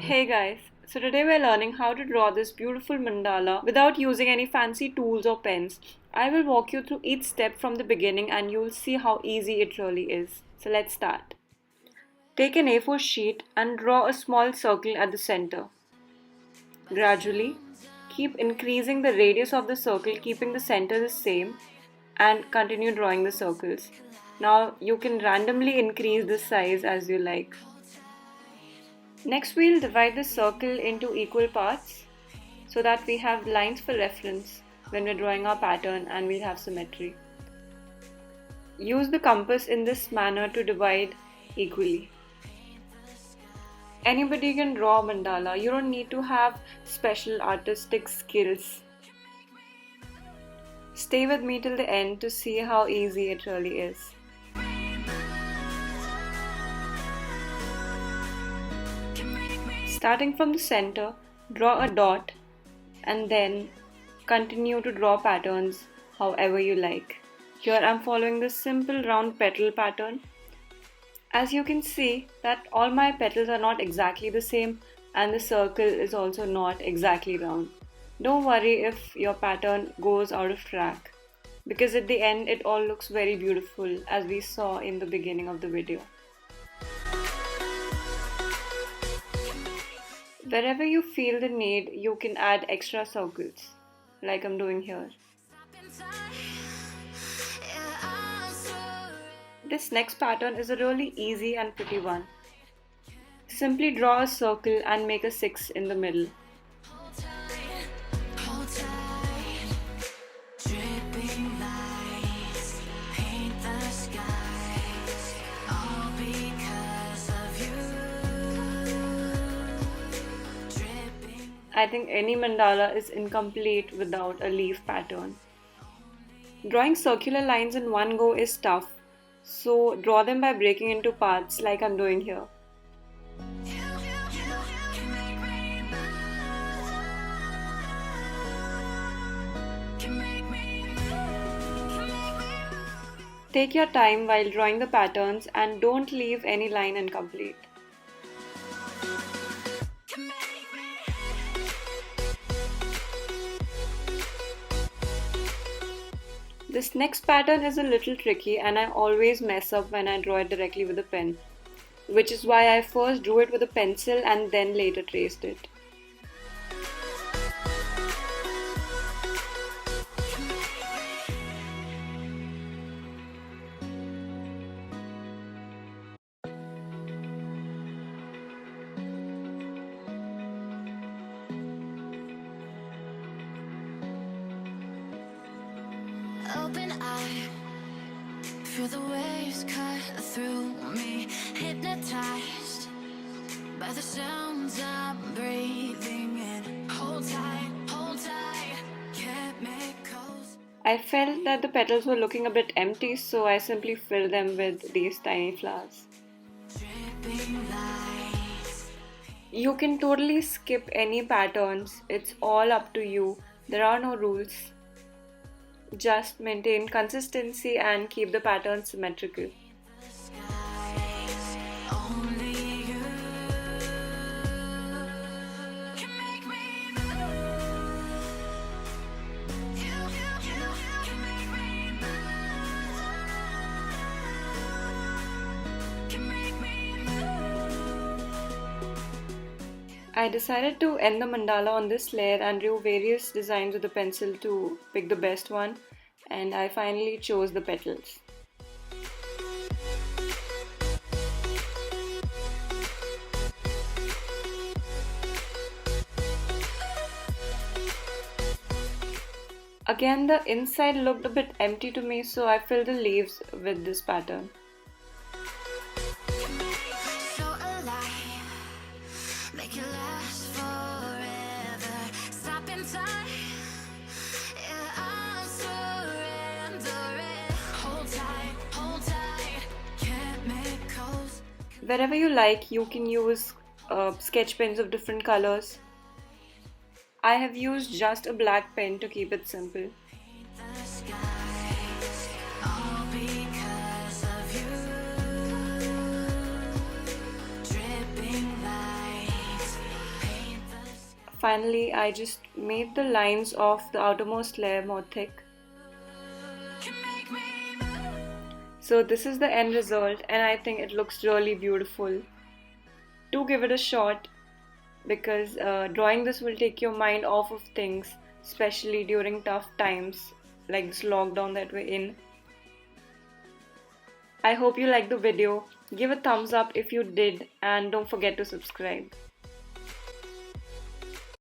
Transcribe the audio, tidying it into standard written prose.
Hey guys, so today we're learning how to draw this beautiful mandala without using any fancy tools or pens. I will walk you through each step from the beginning and you'll see how easy it really is. So let's start. Take an A4 sheet and draw a small circle at the center. Gradually, keep increasing the radius of the circle, keeping the center the same, and continue drawing the circles. Now you can randomly increase the size as you like. Next, we'll divide the circle into equal parts so that we have lines for reference when we're drawing our pattern and we'll have symmetry. Use the compass in this manner to divide equally. Anybody can draw a mandala. You don't need to have special artistic skills. Stay with me till the end to see how easy it really is. Starting from the center, draw a dot and then continue to draw patterns however you like. Here I'm following the simple round petal pattern. As you can see that all my petals are not exactly the same and the circle is also not exactly round. Don't worry if your pattern goes out of track because at the end it all looks very beautiful as we saw in the beginning of the video. Wherever you feel the need, you can add extra circles, like I'm doing here. This next pattern is a really easy and pretty one. Simply draw a circle and make a 6 in the middle. I think any mandala is incomplete without a leaf pattern. Drawing circular lines in one go is tough, so draw them by breaking into parts like I'm doing here. Take your time while drawing the patterns and don't leave any line incomplete. This next pattern is a little tricky and I always mess up when I draw it directly with a pen, which is why I first drew it with a pencil and then later traced it. Open eye, feel the waves cut through me, hypnotized by the sounds I'm breathing in. Hold tight, can't make coast. I felt that the petals were looking a bit empty, so I simply filled them with these tiny flowers. You can totally skip any patterns, it's all up to you. There are no rules. Just maintain consistency and keep the pattern symmetrical. I decided to end the mandala on this layer and drew various designs with the pencil to pick the best one, and I finally chose the petals. Again, the inside looked a bit empty to me, so I filled the leaves with this pattern. Make it last forever. Stop in time. Yeah, I'm surrendering. Hold tight. Can't make coast. Wherever you like, you can use sketch pens of different colors. I have used just a black pen to keep it simple. The skies, all because of you. Dripping lights Finally, I just made the lines of the outermost layer more thick. can make me move. So this is the end result and I think it looks really beautiful. Do give it a shot because drawing this will take your mind off of things, especially during tough times like this lockdown that we're in. I hope you liked the video. Give a thumbs up if you did and don't forget to subscribe.